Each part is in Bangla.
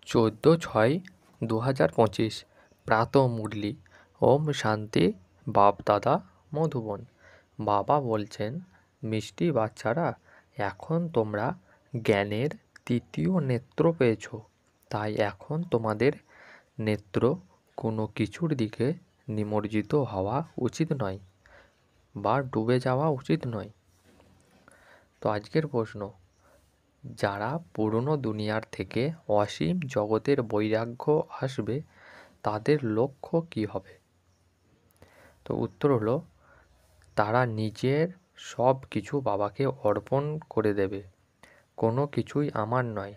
14/6/2025 প্রাতঃ মুরলি। ওম শান্তি। বাপ দাদা মধুবন। বাবা বলছেন, মিষ্টি বাচ্চারা, এখন তোমরা জ্ঞানের তৃতীয় নেত্র পেয়েছ। তাই এখন তোমাদের নেত্র কোনো কিছুর দিকে নিমজ্জিত হওয়া উচিত নয় বা ডুবে যাওয়া উচিত নয়। তো আজকের প্রশ্ন, যারা পুরনো দুনিয়ার থেকে অসীম জগতের বৈরাগ্য আসবে, তাদের লক্ষ্য কী হবে? তো উত্তর হলো, তারা নিজের সব কিছু বাবাকে অর্পণ করে দেবে। কোনো কিছুই আমার নয়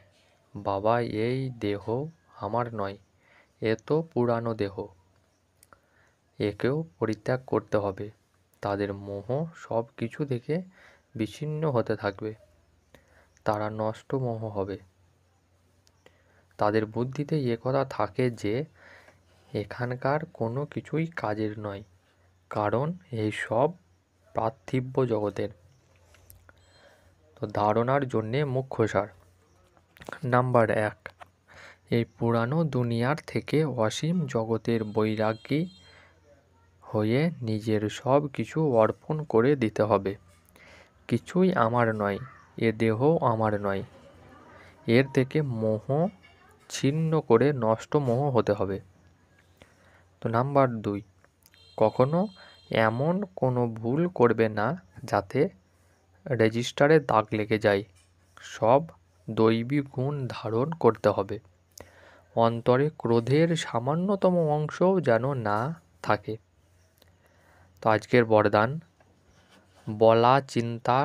বাবা, এই দেহ আমার নয়, এ তো পুরানো দেহ, একেও পরিত্যাগ করতে হবে। তাদের মোহ সব কিছু থেকে বিচ্ছিন্ন হতে থাকবে, তারা নষ্ট মোহ হবে। তাদের বুদ্ধিতে কথা থাকে যে এখানকার কোনো কিছুই কাজের নয়, কারণ এই সব পার্থিব জগতের। তো ধারণার জন্যে মুখ্য সার। নাম্বার 1, এই পুরানো দুনিয়ার থেকে অসীম জগতের বৈরাগী হয়ে নিজের সব কিছু অর্পণ করে দিতে হবে। কিছুই আমার নয়, এ দেহ আমার নয়, এর থেকে মোহ ছিন্ন করে নষ্ট মোহ হতে হবে। তো নাম্বার 2, কখনো এমন কোনো ভুল করবে না যাতে রেজিস্টারে দাগ লেগে যায়। সব দৈবী গুণ ধারণ করতে হবে। অন্তরে ক্রোধের সামান্যতম অংশও যেন না থাকে। তো আজকের বরদান, বলা, চিন্তা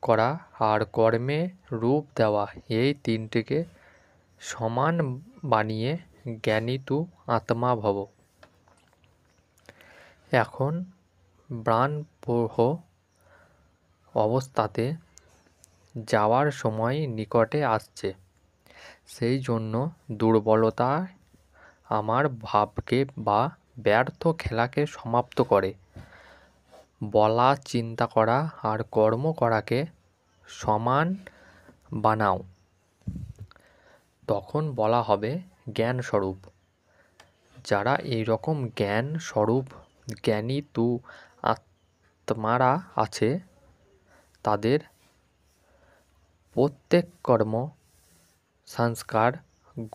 করা আর কর্মে রূপ দেওয়া, এই তিনটিকে সমান বানিয়ে জ্ঞানী তু আত্মা ভব। এখন প্রাণপ্রহ অবস্থাতে যাওয়ার সময় নিকটে আসছে। সেই জন্য দুর্বলতা আমার ভাবকে বা ব্যর্থ খেলাকে সমাপ্ত করে। বলা, চিন্তা করা আর কর্ম করাকে সমান বানাও। তখন বলা হবে জ্ঞান স্বরূপ। যারা এই রকম জ্ঞান স্বরূপ জ্ঞানী তু আত্মারা আছে, তাদের প্রত্যেক কর্ম, সংস্কার,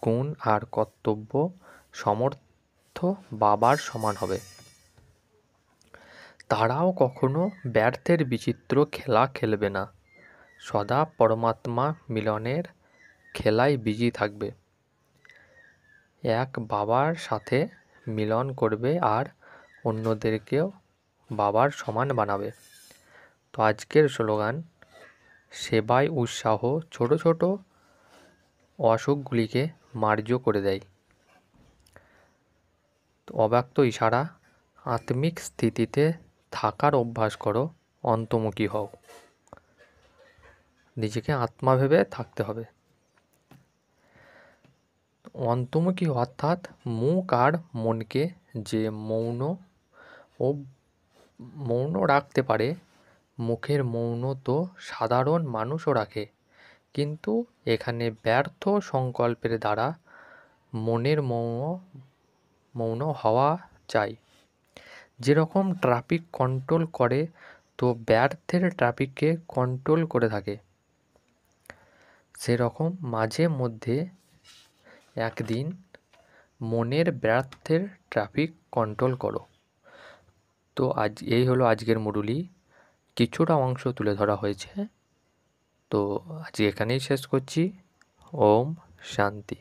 গুণ আর কর্তব্য সমর্থ বাবার সমান হবে। তারাও কখনো ব্যর্থের বিচিত্র খেলা খেলবে না, সদা পরমাত্মা মিলনের খেলায় বিজি থাকবে। এক বাবার সাথে মিলন করবে আর অন্যদেরকেও বাবার সমান বানাবে। তো আজকের স্লোগান, সেবায় উৎসাহ ছোট ছোট অসুখগুলিকে মার্জ করে দেয়। অব্যক্ত ইশারা, আত্মিক স্থিতিতে থাকার অভ্যাস করো, অন্তর্মুখী হও। নিজেকে আত্মা ভেবে থাকতে হবে। অন্তর্মুখী অর্থাৎ মুখ আর মনকে যে মৌন রাখতে পারে। মুখের মৌন তো সাধারণ মানুষও রাখে, কিন্তু এখানে ব্যর্থ সংকল্পের দ্বারা মনের মৌন হওয়া চাই। যেরকম ট্রাফিক কন্ট্রোল করে, তো ব্যর্থের ট্রাফিককে কন্ট্রোল করে থাকে, সেরকম মাঝে মধ্যে একদিন মনের ব্যর্থের ট্রাফিক কন্ট্রোল করো। তো এই হলো আজকের মুরলি। কিছুটা অংশ তুলে ধরা হয়েছে। তো আজ এখানেই শেষ করছি। ওম শান্তি।